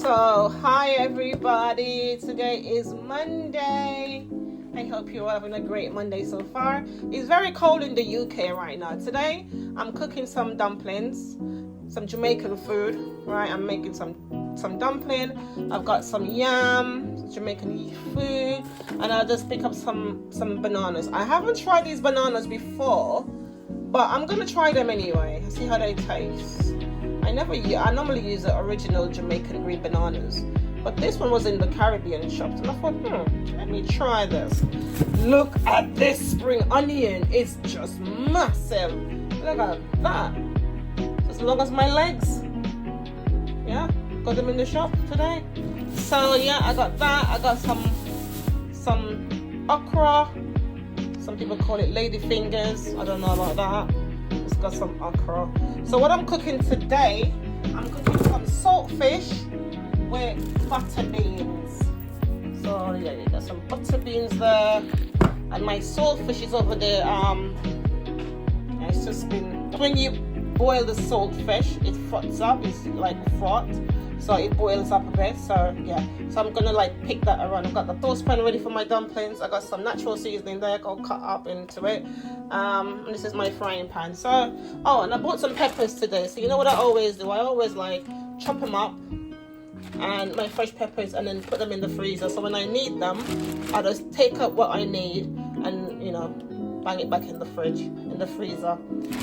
So, hi everybody. Today is Monday. I hope you're having a great Monday so far. It's very cold in the UK right now. Today, I'm cooking some dumplings, some Jamaican food, right? I'm making some dumpling. I've got some yam, Jamaican food, and I'll just pick up some bananas. I haven't tried these bananas before, but I'm gonna try them anyway. See how they taste. I normally use the original Jamaican green bananas, but this one was in the Caribbean shops, and I thought, let me try this. Look at this spring onion. It's just massive. Look at that. As long as my legs. Yeah, got them in the shop today. So yeah, I got that. I got some okra. Some people call it lady fingers. I don't know about that. It's got some okra. So what I'm cooking today, I'm cooking some saltfish with butter beans. So yeah, you got some butter beans there, and my saltfish is over there. It's just been, when you boil the saltfish, it froths up. It's like froth, so it boils up a bit. So yeah, so I'm gonna like pick that around. I've got the toast pan ready for my dumplings. I got some natural seasoning there, I'll cut up into it. And this is my frying pan. So and I bought some peppers today. So you know what I always do? I always like chop them up, and my fresh peppers, and then put them in the freezer. So when I need them, I just take up what I need and bang it back in the fridge, in the freezer.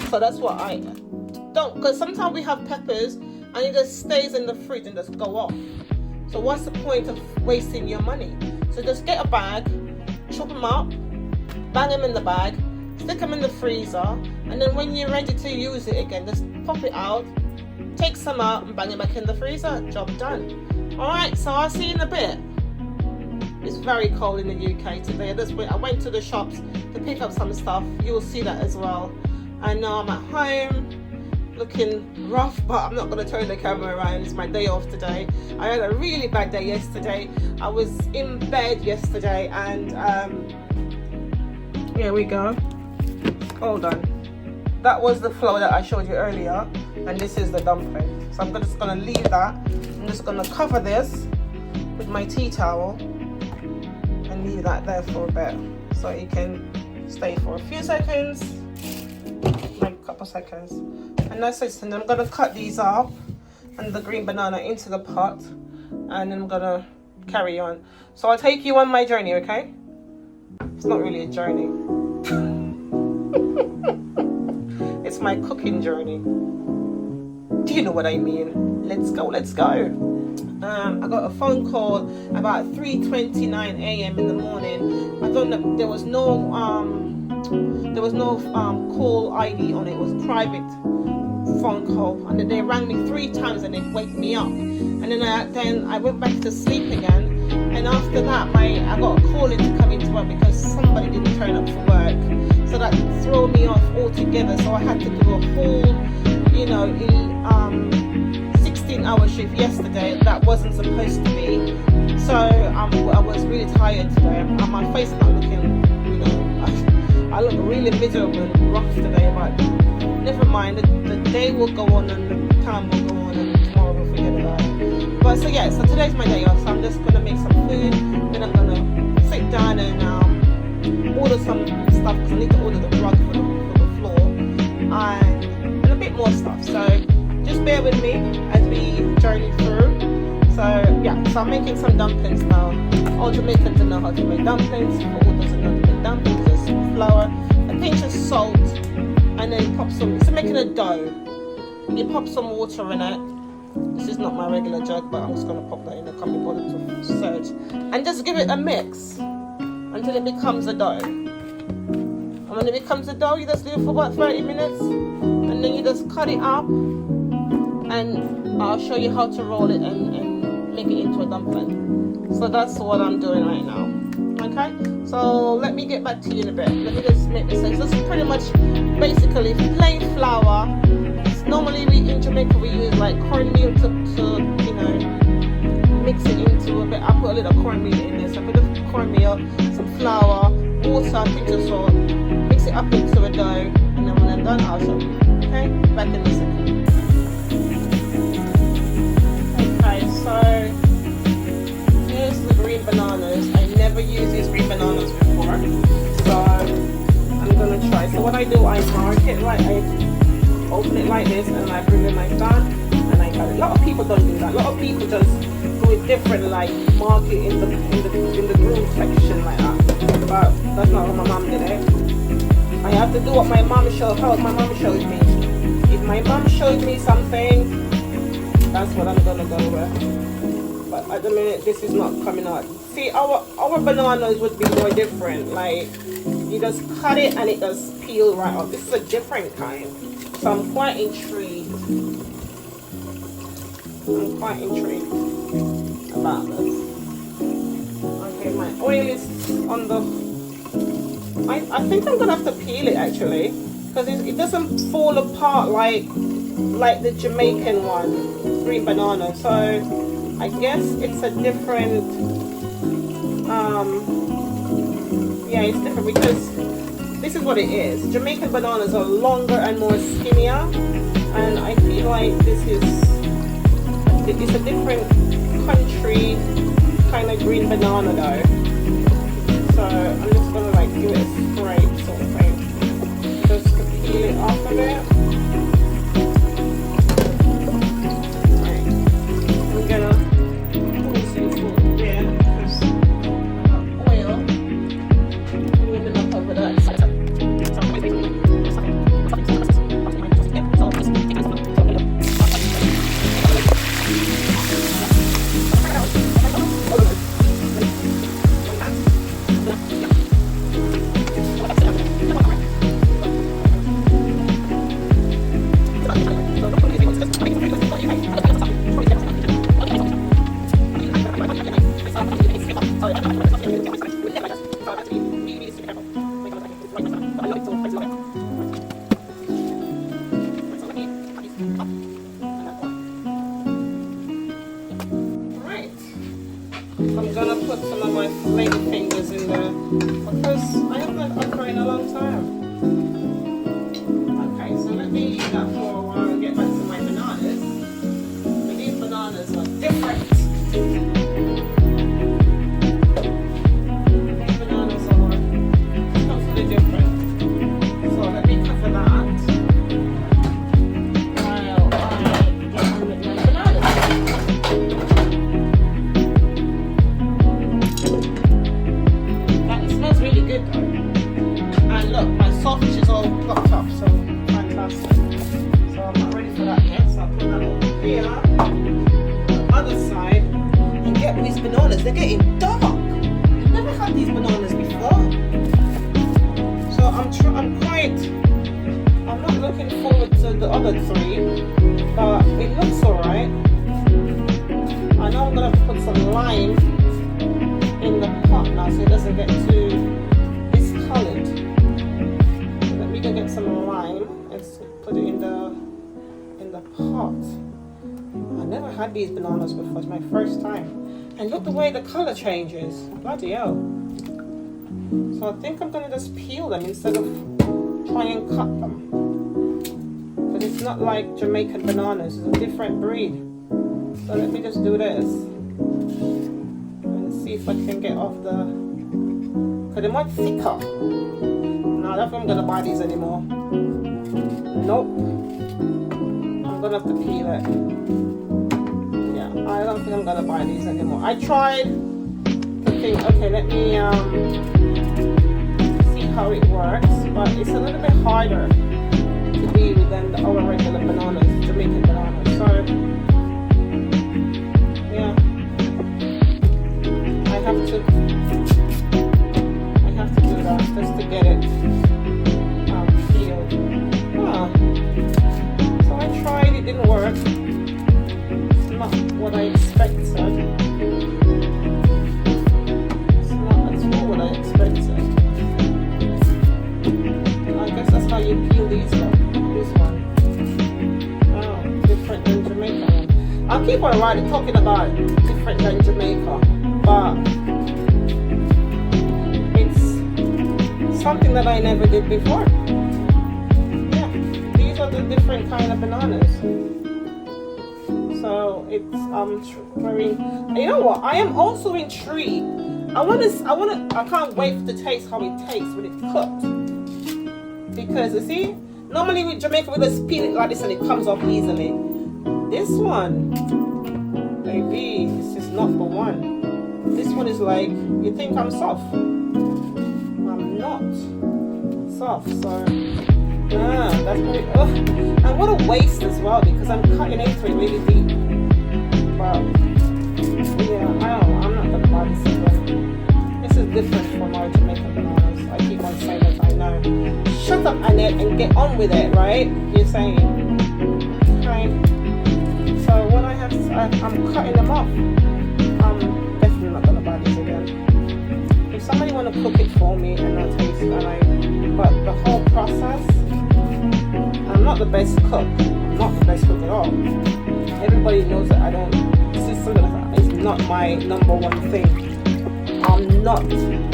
So that's what I don't, because sometimes we have peppers and it just stays in the fridge and just go off. So what's the point of wasting your money? So just get a bag, chop them up, bang them in the bag, stick them in the freezer, and then when you're ready to use it again, just pop it out, take some out and bang it back in the freezer. Job done. Alright, so I'll see you in a bit. It's very cold in the UK today. I went to the shops to pick up some stuff. You'll see that as well. I know I'm at home looking rough, but I'm not going to turn the camera around. It's my day off today. I had a really bad day yesterday. I was in bed yesterday, and here we go. Hold on. That was the flour that I showed you earlier, and this is the dumpling. So I'm just going to leave that. I'm just going to cover this with my tea towel and leave that there for a bit, so it can stay for a few seconds, like a couple seconds. And that's it. And I'm going to cut these up and the green banana into the pot, and then I'm going to carry on. So I'll take you on my journey, okay? It's not really a journey. It's my cooking journey. Do you know what I mean? Let's go. I got a phone call about 3:29 a.m. in the morning. I don't know, there was no call ID on it. It was private phone call, and then they rang me 3 times and they wake me up, and then I went back to sleep again. And after that, I got a call in to come into work because somebody didn't turn up for work, so that threw me off altogether. So I had to do a full 16-hour shift yesterday. That wasn't supposed to be. So I was really tired today. My face is not looking, I look really miserable and rough today, but never mind. The day will go on and the time will go on, and tomorrow we'll forget about it. But so yeah, so today's my day off. So I'm just gonna make some food, then I'm gonna sit down and order some stuff, because I need to order the rug for the floor, and a bit more stuff. So just bear with me as we journey through. So yeah, so I'm making some dumplings now. All Jamaicans know how to make dumplings. For all doesn't know how to make dumplings, just flour, a pinch of salt, and then pop some. It's making a dough. You pop some water in it. This is not my regular jug, but I'm just gonna pop that in the coffee bottle to surge, and just give it a mix until it becomes a dough. And when it becomes a dough, you just leave it for about 30 minutes, and then you just cut it up, and I'll show you how to roll it and make it into a dumpling. So that's what I'm doing right now. Okay, so let me get back to you in a bit. Let me just make this. So this is pretty much basically plain flour. Normally in Jamaica we use like cornmeal to mix it into a bit. I put a little cornmeal in there, so a bit of cornmeal, some flour, water, a pinch of salt, mix it up into a dough, and then when I'm done I'll show you. Okay, back in a second. Okay, so like I open it like this and I bring in my gun and I cut it. A lot of people don't do that. A lot of people just do it different, like mark it in the groove section like that. But that's not how my mom did it. I have to do what my mom showed me. If my mom showed me something, that's what I'm gonna go with. But at the minute, this is not coming out. See, our bananas would be more different. Like, you just cut it and it just peel right off. This is a different kind. So I'm quite intrigued. About this. Okay, my oil is on the... I think I'm gonna have to peel it actually, because it doesn't fall apart like the Jamaican one, green banana. So I guess it's a different, yeah, it's different because this is what it is. Jamaican bananas are longer and more skinnier, and I feel like it's a different country kind of green banana though. So I'm just gonna like give it a scrape sort of thing, just to peel it off a bit. Right. I'm gonna because oil warming up over that. I'm gonna put some of my lady fingers in there because I haven't had okra in a long time. Okay, so let me leave that for a while and get back to my bananas. But these bananas are different. These bananas are totally different. So let me cover that while I get on with my bananas. Really good though. And look, my sausage is all blocked up, so fantastic. So I'm not ready for that yet, so I'll put that over here on the other side and get these bananas. They're getting dark. I've never had these bananas before. So I'm not looking forward to the other three, but it looks alright. I know I'm gonna put some lime in the pot now so it doesn't get too discolored. So let me go get some lime and put it in the pot. I never had these bananas before, it's my first time. And look the way the colour changes. Bloody hell. So I think I'm gonna just peel them instead of trying and cut them. But it's not like Jamaican bananas, it's a different breed. So let me just do this. See if I can get off the, because they're much thicker. No, I don't think I'm gonna buy these anymore. Nope. I'm gonna have to peel it. Yeah, I don't think I'm gonna buy these anymore. I tried to think, okay, let me see how it works, but it's a little bit harder to deal with than our regular bananas, Jamaican bananas. So yeah. I have to do that just to get it peeled. So I tried, it didn't work. It's not what I expected. It's not at all what I expected. I guess that's how you peel these though. This one. Oh, different than Jamaica. I'll keep on riding talking about different than Jamaica. But it's something that I never did before. Yeah, these are the different kind of bananas. So it's very. You know what? I am also intrigued. I can't wait to taste how it tastes when it's cooked. Because you see, Normally with Jamaica, we just peel it like this and it comes off easily. This one, baby, this is not the one. This one is like, you think I'm soft? I'm not soft, so that's very, and what a waste as well, because I'm cutting into it really deep. But yeah, I'm not gonna buy this again. This is different from our Jamaican bananas. I keep on saying that, I know. Shut up, Annette, and get on with it, right? You're saying, okay. So what I have to, I'm cutting them off. I'm definitely not gonna buy this again. If somebody wanna cook it for me and I'll taste it, but the whole process, I'm not the best cook. I'm not the best cook at all. Everybody knows that I don't. This is something that is not my number one thing. I'm not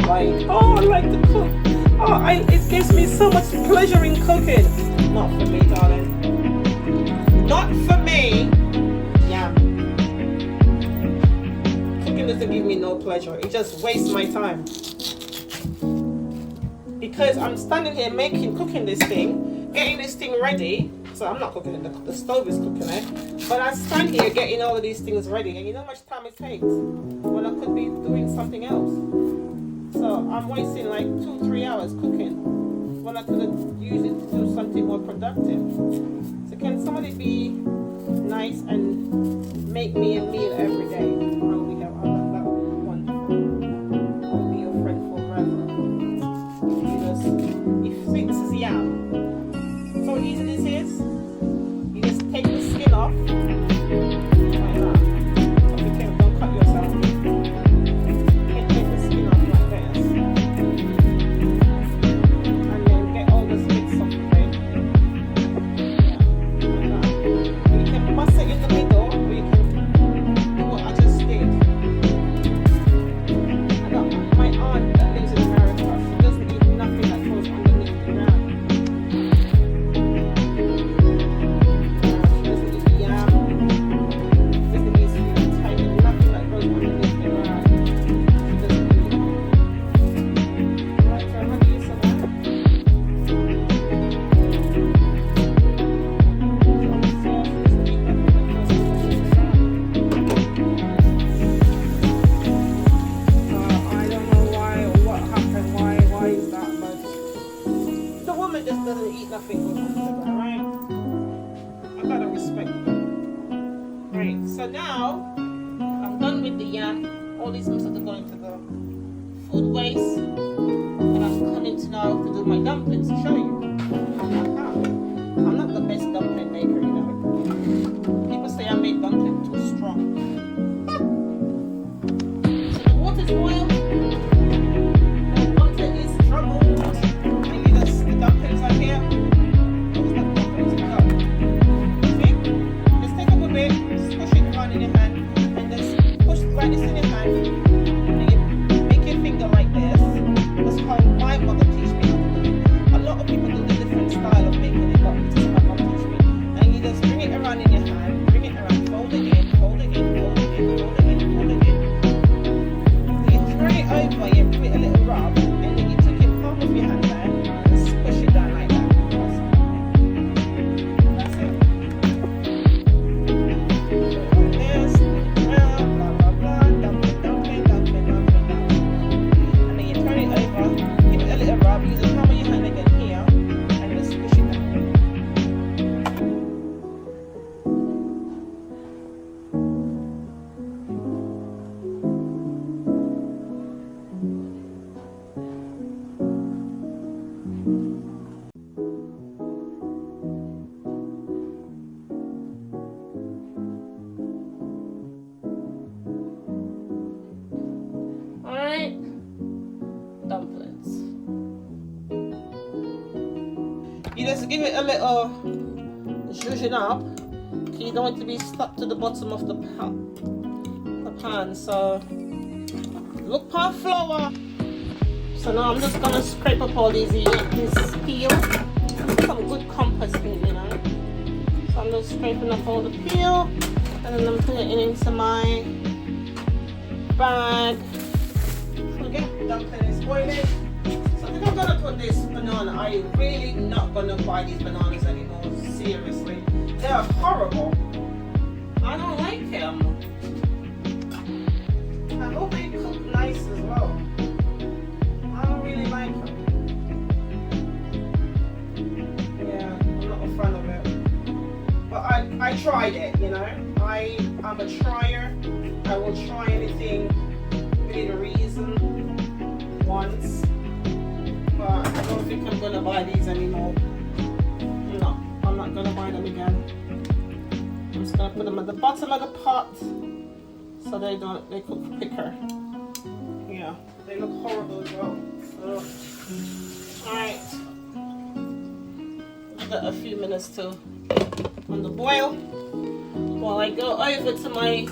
like, oh, I like to cook. Oh, it gives me so much pleasure in cooking. Not for me, darling. Not for me. Yeah. Cooking doesn't give me no pleasure. It just wastes my time. Because I'm standing here cooking this thing, getting this thing ready. So I'm not cooking it, the stove is cooking it. But I stand here getting all of these things ready, and you know how much time it takes when I could be doing something else. So I'm wasting like 2-3 hours cooking when I could have used it to do something more productive. So can somebody be nice and make me a meal every day? That would be wonderful. I'll be your friend forever. If this is yam, so easy this is. You just take the skin off. Like that. Okay, don't cut yourself. Take the skin off like this. And then get all the bits off the plate. Yeah, like that. You can bust it in the middle, or you can do what I just did. I got my aunt that lives in America. She doesn't eat nothing that goes underneath the ground. Just doesn't eat nothing good, right? I gotta respect that. Right, so now I'm done with the yam. All these mixes are going to the food waste, and I'm coming to now to do my dumplings to show you. I'm not the best dumpling maker, you know. People say I make dumplings too strong. So the water's boiled. Dumplings are here. Just take up a bit, squish it around in your hand, and just push right this in your hand. And you make your finger like this. That's how my mother teach me how to do it. A lot of people do the different style of making it, but this is how my mother teach me. And you just bring it around in your hand, bring it around, fold it in, fold it in, fold it in, fold it in, fold it in. Then you turn it over, you give it a little rub, and then you take your palm of your hand there. Push it down like that. That's it. Yes. Blah, blah, blah. Dumpling, dumpling, dumpling, dumpling, dumpling. And then you turn it over, give it a little rub, use the palm of your hand again here, and just push it down. Dumplings. You just give it a little zhuzhing up. You don't want it to be stuck to the bottom of the pan. So look for flour. So now I'm just gonna scrape up all this peel. Some good compost peel, you know. So I'm just scraping up all the peel, and then I'm putting it into my bag. Again, dumpling is boiling. So think I'm gonna put this banana. I'm really not gonna buy these bananas anymore. Seriously, they're horrible. I don't like them. I hope they cook nice as well. I don't really like them. Yeah, I'm not a fan of it. But I tried it, you know. I'm a trier. I will try anything within reason once. But I don't think I'm gonna buy these anymore. No, I'm not gonna buy them again. I'm just gonna put them at the bottom of the pot so they cook quicker. Yeah, they look horrible as well. So, alright. I've got a few minutes to on the boil while I go over to my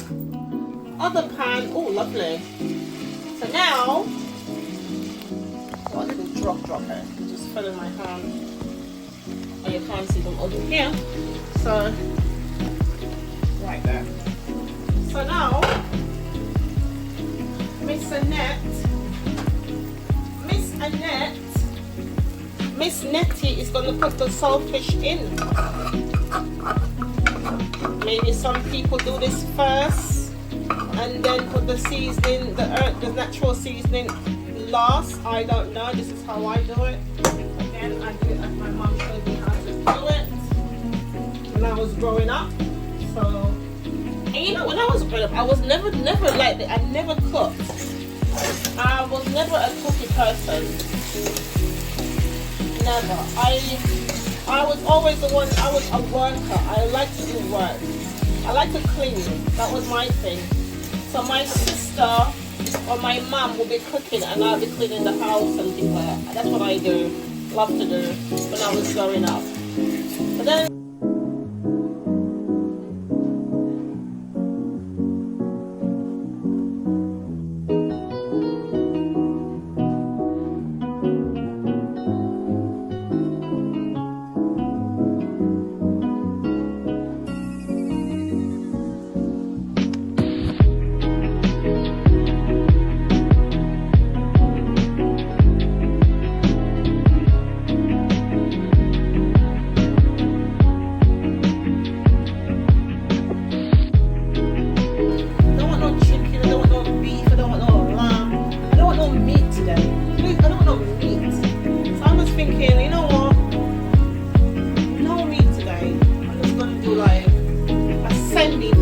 other pan. Oh, lovely. So now, what a little drop here. Just fell in my hand. Oh, you can't see them over here. So, right there. So now, Miss Nettie is going to put the saltfish in. Maybe some people do this first and then put the seasoning, the natural seasoning last. I don't know. This is how I do it. Again, I do it as my mom showed me how to do it when I was growing up. So, and you know, when I was growing up, I was never like that. I never cooked. I was never a cookie person. Never. I was always the one. I was a worker. I like to do work. I like to clean. That was my thing. So my sister or my mom will be cooking and I'll be cleaning the house and things like that. That's what I do. Love to do when I was growing up. But then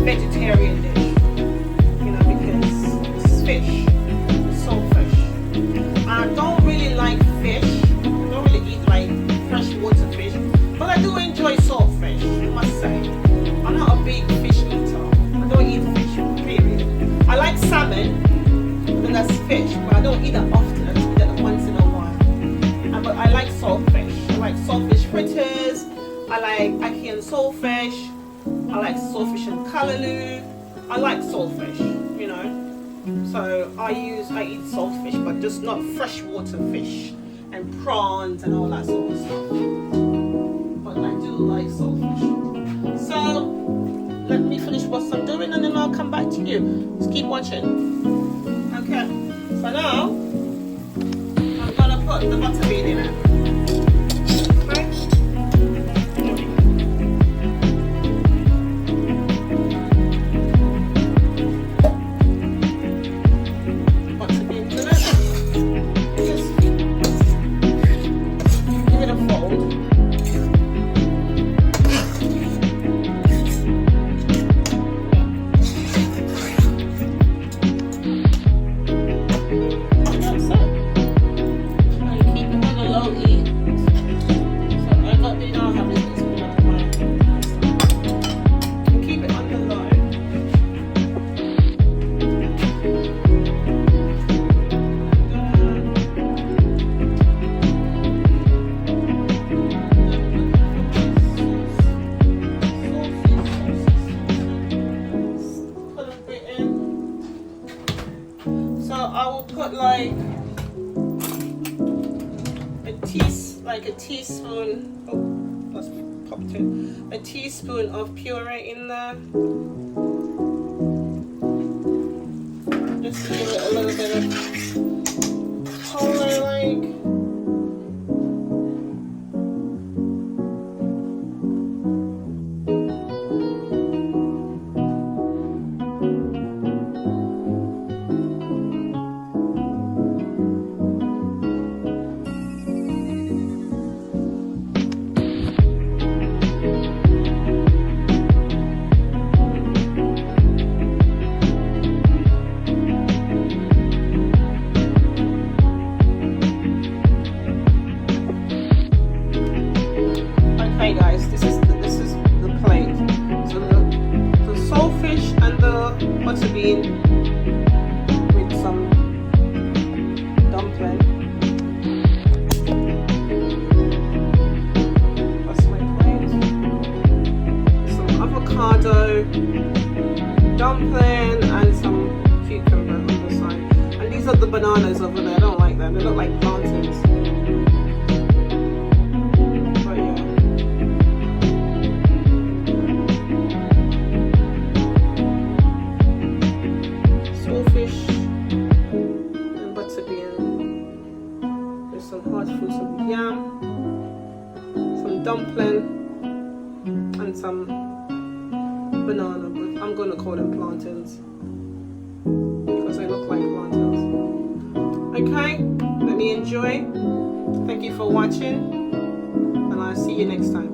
vegetarian dish, you know, because it's fish, it's saltfish. I don't really like fish. I don't really eat like freshwater fish, but I do enjoy saltfish, I must say. I'm not a big fish eater. I don't eat fish, period. I like salmon, and that's fish, but I don't eat that often. I just eat that once in a while. But I like saltfish. I like saltfish fritters. I like ackee and saltfish. I like saltfish and callaloo. I like saltfish, you know. So I eat saltfish, but just not freshwater fish and prawns and all that sort of stuff. But I do like saltfish. So let me finish what I'm doing and then I'll come back to you. Just keep watching. Okay. So now I'm gonna put the butter bean in it. I will put like a teaspoon. Oh, that's popped in. A teaspoon of puree in there. Just to give it a little bit of color, like. butter bean with some dumpling. That's my plate. Some avocado, dumpling, and some cucumber on the side. And these are the bananas over there. I don't like them. They look like plantains. But yeah. Saltfish and butter bean with some hard fruit, some yam, some dumpling, and some banana, but I'm gonna call them plantains because they look like plantains. Okay, let me enjoy. Thank you for watching, and I'll see you next time.